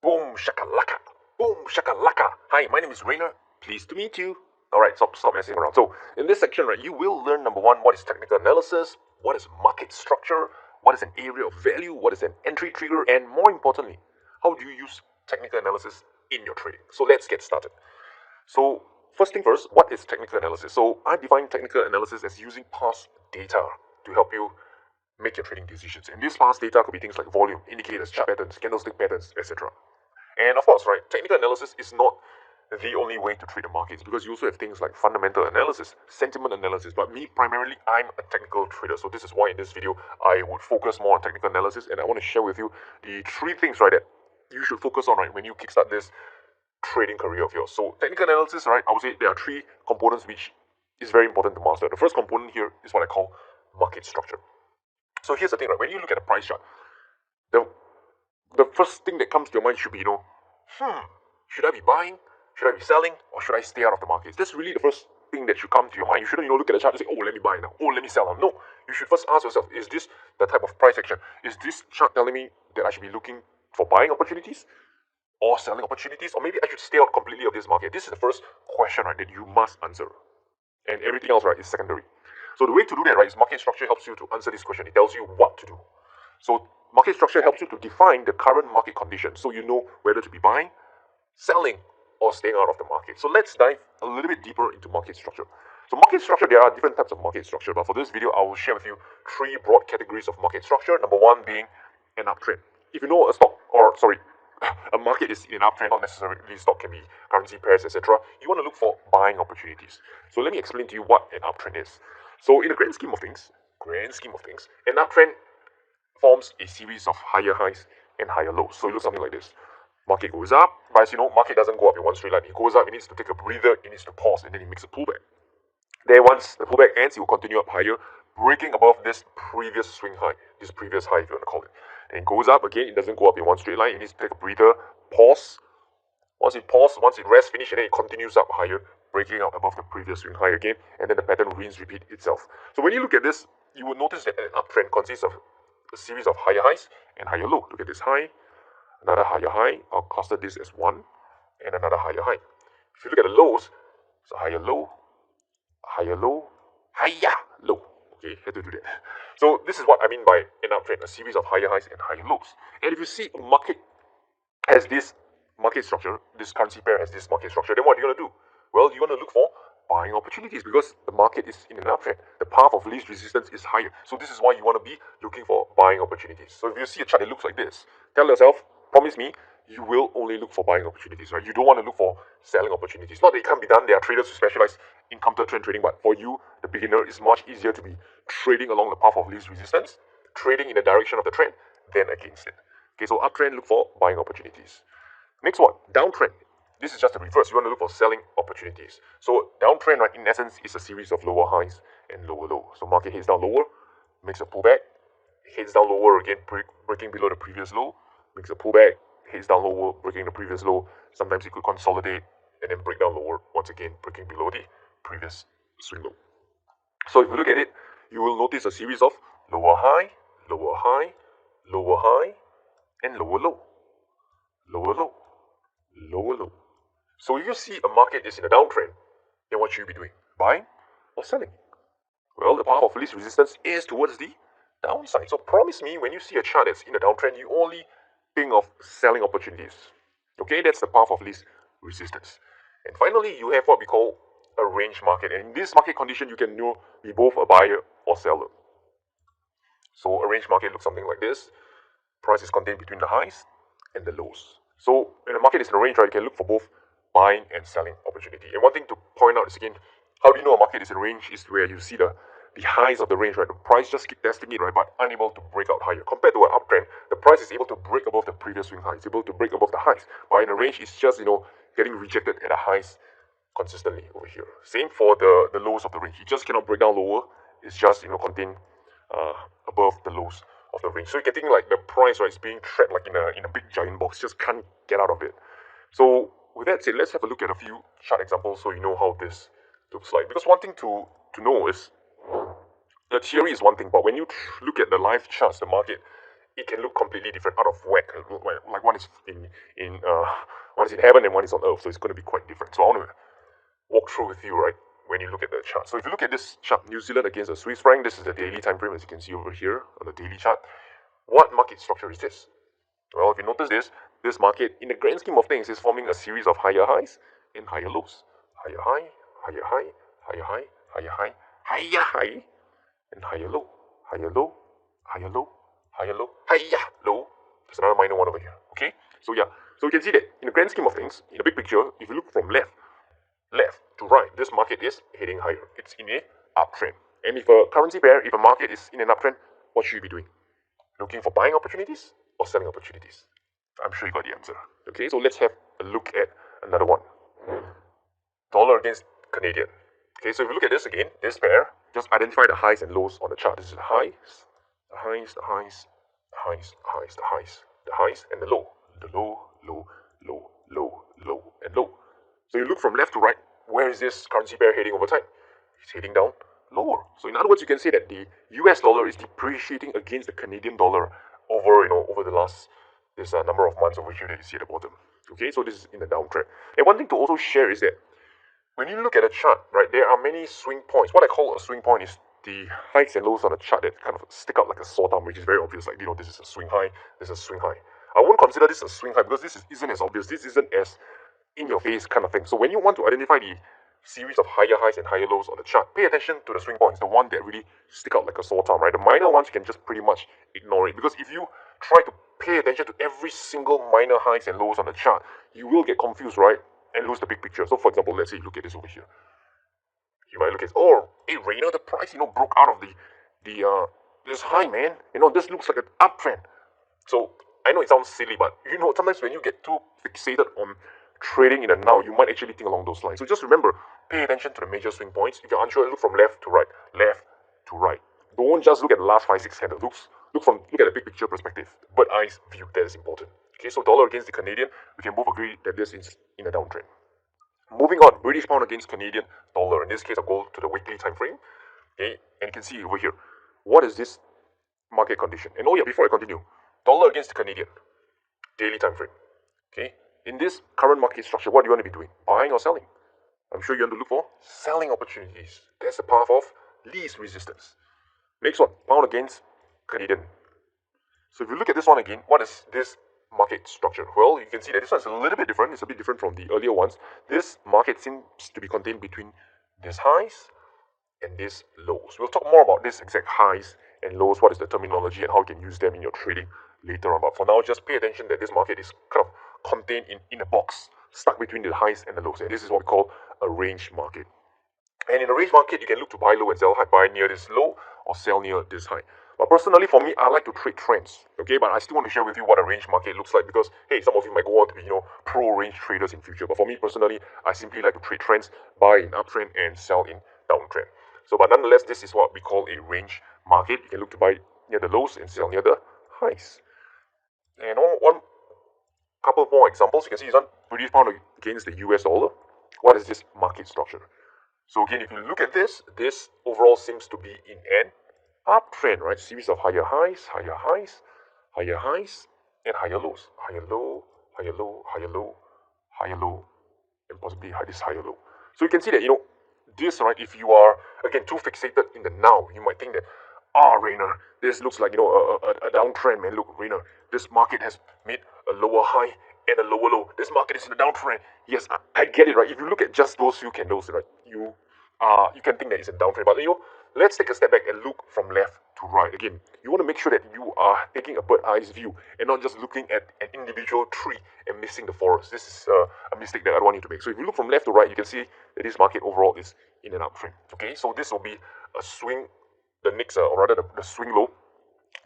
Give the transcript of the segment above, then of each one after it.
Boom shakalaka. Boom shakalaka. Hi, my name is Rainer. Pleased to meet you. Alright, stop messing around. So, in this section, right, you will learn number one, what is technical analysis, what is market structure, what is an area of value, what is an entry trigger, and more importantly, how do you use technical analysis in your trading. So, let's get started. So, first thing first, what is technical analysis? So, I define technical analysis as using past data to help you make your trading decisions. And this past data could be things like volume, indicators, chart patterns, candlestick patterns, etc. And of course, right, technical analysis is not the only way to trade the markets, because you also have things like fundamental analysis, sentiment analysis. But me, primarily, I'm a technical trader. So this is why in this video, I would focus more on technical analysis. And I want to share with you the three things, right, that you should focus on, right, when you kickstart this trading career of yours. So technical analysis, right, I would say there are three components which is very important to master. The first component here is what I call market structure. So here's the thing, right, when you look at a price chart, the first thing that comes to your mind should be, should I be buying? Should I be selling? Or should I stay out of the markets? That's really the first thing that should come to your mind. You shouldn't, look at the chart and say, oh, let me buy now. Oh, let me sell now. No. You should first ask yourself, is this the type of price action? Is this chart telling me that I should be looking for buying opportunities or selling opportunities? Or maybe I should stay out completely of this market? This is the first question, right, that you must answer. And everything else, right, is secondary. So the way to do that, right, is market structure helps you to answer this question. It tells you what to do. So market structure helps you to define the current market conditions, so you know whether to be buying, selling, or staying out of the market. So let's dive a little bit deeper into market structure. So market structure, there are different types of market structure, but for this video, I will share with you three broad categories of market structure. Number one being an uptrend. If you know a market is in an uptrend, not necessarily stock, can be currency pairs, etc. You want to look for buying opportunities. So let me explain to you what an uptrend is. So in the grand scheme of things, an uptrend forms a series of higher highs and higher lows. So it looks something like this. Market goes up, but as you know, market doesn't go up in one straight line. It goes up, it needs to take a breather, it needs to pause, and then it makes a pullback. Then once the pullback ends, it will continue up higher, breaking above this previous swing high, this previous high if you want to call it. Then it goes up again, it doesn't go up in one straight line, it needs to take a breather, pause. Once it rests, finish, and then it continues up higher, breaking out above the previous swing high again, and then the pattern repeat itself. So when you look at this, you will notice that an uptrend consists of a series of higher highs and higher low. Look at this high, another higher high. I'll cluster this as one, and another higher high. If you look at the lows, so higher low, higher low, higher low. Okay, had to do that. So this is what I mean by an uptrend, a series of higher highs and higher lows. And if you see a market has this market structure, this currency pair has this market structure, then what are you going to do? Well, you're going to look for buying opportunities, because the market is in an uptrend. The path of least resistance is higher. So this is why you want to be looking for buying opportunities. So if you see a chart that looks like this, tell yourself, promise me, you will only look for buying opportunities, right? You don't want to look for selling opportunities. Not that it can't be done. There are traders who specialize in counter trend trading, but for you, the beginner, it's much easier to be trading along the path of least resistance, trading in the direction of the trend, than against it. Okay, so uptrend, look for buying opportunities. Next one, downtrend. This is just the reverse. You want to look for selling opportunities. So downtrend, right, in essence, is a series of lower highs and lower lows. So market heads down lower, makes a pullback, heads down lower again, breaking below the previous low, makes a pullback, heads down lower, breaking the previous low. Sometimes it could consolidate and then break down lower, once again, breaking below the previous swing low. So if you look at it, you will notice a series of lower high, lower high, lower high, and lower low, lower low, lower low. So if you see a market is in a downtrend, then what should you be doing? Buying or selling? Well, the path of least resistance is towards the downside. So promise me, when you see a chart that's in a downtrend, you only think of selling opportunities. Okay, that's the path of least resistance. And finally, you have what we call a range market. And in this market condition, you can be both a buyer or seller. So a range market looks something like this. Price is contained between the highs and the lows. So when the market is in a range, right, you can look for both buying and selling opportunity. And one thing to point out is, again, how do you know a market is in range is where you see the highs of the range, right? The price just keep testing it, right, but unable to break out higher. Compared to an uptrend, the price is able to break above the previous swing high. It's able to break above the highs. But in a range, it's just, getting rejected at the highs consistently over here. Same for the lows of the range. It just cannot break down lower. It's just, contained above the lows of the range. So you can think like the price, right, is being trapped like in a big giant box, just can't get out of it. So with that said, let's have a look at a few chart examples so you know how this looks like. Because one thing to know is the theory is one thing, but when you look at the live charts, the market it can look completely different, out of whack. Like one is one is in heaven and one is on earth, so it's going to be quite different. So I want to walk through with you, right, when you look at the chart. So if you look at this chart, New Zealand against the Swiss franc, this is the daily time frame, as you can see over here on the daily chart. What market structure is this? Well, if you notice this market, in the grand scheme of things, is forming a series of higher highs and higher lows. Higher high, higher high, higher high, higher high, higher high, and higher low, higher low, higher low, higher low, higher low. There's another minor one over here. Okay? So yeah, so you can see that in the grand scheme of things, in the big picture, if you look from left to right, this market is heading higher. It's in a uptrend. And if a currency pair, if a market is in an uptrend, what should you be doing? Looking for buying opportunities or selling opportunities? I'm sure you got the answer. Okay, so let's have a look at another one. Dollar against Canadian. Okay, so if you look at this again, this pair, just identify the highs and lows on the chart. This is the highs, the highs, the highs, the highs, the highs, the highs, the highs, and the low. The low, low, low, low, low, and low. So you look from left to right, where is this currency pair heading over time? It's heading down lower. So in other words, you can say that the US dollar is depreciating against the Canadian dollar over the last this number of months over here that you see at the bottom. Okay, so this is in the downtrend. And one thing to also share is that when you look at a chart, right, there are many swing points. What I call a swing point is the highs and lows on a chart that kind of stick out like a sore thumb, which is very obvious. Like, this is a swing high, this is a swing high. I won't consider this a swing high because this isn't as obvious. This isn't as in your face kind of thing. So when you want to identify the series of higher highs and higher lows on the chart, pay attention to the swing points, the one that really stick out like a sore thumb, right? The minor ones you can just pretty much ignore it, because if you try to pay attention to every single minor highs and lows on the chart, you will get confused, right? And lose the big picture. So for example, let's say you look at this over here. You might look at, oh, hey Rainer, the price broke out of this high, man. This looks like an uptrend. So I know it sounds silly, but sometimes when you get too fixated on trading in the now, you might actually think along those lines. So just remember, pay attention to the major swing points. If you're unsure, look from left to right, left to right. Don't just look at the last 5-6 candles. Look at the big picture perspective. But eyes view, that is important. Okay, so dollar against the Canadian, we can both agree that this is in a downtrend. Moving on, British pound against Canadian dollar. In this case, I'll go to the weekly time frame. Okay, and you can see over here, what is this market condition? And before I continue, dollar against the Canadian, daily time frame. Okay, in this current market structure, what do you want to be doing? Buying or selling? I'm sure you want to look for selling opportunities. That's the path of least resistance. Next one, pound against Canadian. So if you look at this one again, what is this market structure? Well, you can see that this one is a little bit different. It's a bit different from the earlier ones. This market seems to be contained between these highs and these lows. We'll talk more about these exact highs and lows, what is the terminology and how you can use them in your trading later on. But for now, just pay attention that this market is kind of contained in a box, stuck between the highs and the lows. And this is what we call a range market. And in a range market, you can look to buy low and sell high, buy near this low or sell near this high. But personally, for me, I like to trade trends, okay? But I still want to share with you what a range market looks like, because, hey, some of you might go on to be, pro-range traders in future. But for me personally, I simply like to trade trends, buy in uptrend and sell in downtrend. So, but nonetheless, this is what we call a range market. You can look to buy near the lows and sell near the highs. And one couple more examples. You can see this one, British pound against the US dollar. What is this market structure? So again, if you look at this overall seems to be in an uptrend, right? Series of higher highs, higher highs, higher highs, and higher lows. Higher low, higher low, higher low, higher low, and possibly this higher low. So you can see that, this, right, if you are, again, too fixated in the now, you might think that, Rainer, this looks like, a downtrend, man. Look, Rainer, this market has made a lower high and a lower low. This market is in a downtrend. Yes, I get it, right? If you look at just those few candles, right, you can think that it's a downtrend. But let's take a step back and look from left to right. Again, you want to make sure that you are taking a bird's-eye view and not just looking at an individual tree and missing the forest. This is a mistake that I don't want you to make. So if you look from left to right, you can see that this market overall is in an uptrend. Okay, so this will be a swing, the next, or rather the swing low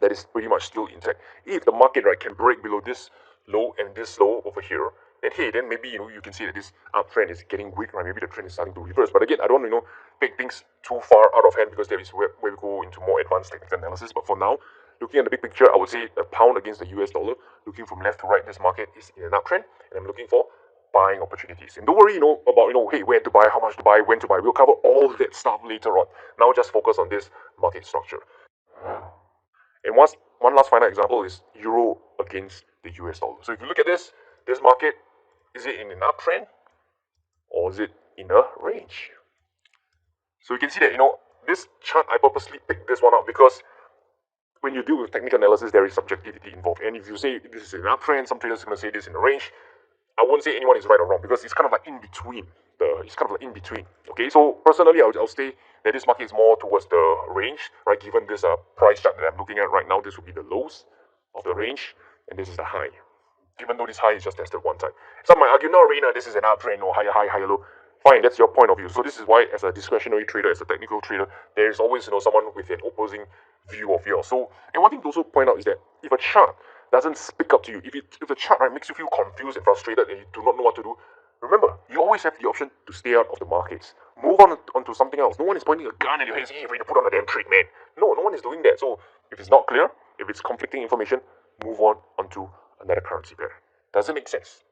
that is pretty much still intact. If the market, right, can break below this low and this low over here, then maybe you can see that this uptrend is getting weak, right? Maybe the trend is starting to reverse. But again, I don't want to take things too far out of hand, because there is where we go into more advanced technical analysis. But for now, looking at the big picture, I would say a pound against the US dollar, looking from left to right, this market is in an uptrend, and I'm looking for buying opportunities. And don't worry, about hey, where to buy, how much to buy, when to buy. We'll cover all that stuff later on. Now just focus on this market structure. And one last final example is euro against the US dollar. So if you look at this market, is it in an uptrend or is it in a range? So you can see that, this chart, I purposely picked this one out because when you deal with technical analysis, there is subjectivity involved. And if you say this is an uptrend, some traders are going to say this in a range. I wouldn't say anyone is right or wrong because it's kind of like in between. Okay, so personally, I'll say that this market is more towards the range, right? Given this price chart that I'm looking at right now, this will be the lows of the range, and this is the high. Even though this high is just tested one time. Some might argue, no, Reina, this is an uptrend or higher high, higher low. Fine, that's your point of view. So this is why, as a discretionary trader, as a technical trader, there is always someone with an opposing view of yours. So, and one thing to also point out is that if a chart doesn't speak up to you, if the chart makes you feel confused and frustrated and you do not know what to do, remember, you always have the option to stay out of the markets. Move on to something else. No one is pointing a gun at your head and saying, hey, Reina, put on a damn trade, man. No one is doing that. So if it's not clear, if it's conflicting information, move on onto another currency pair. Does it make sense?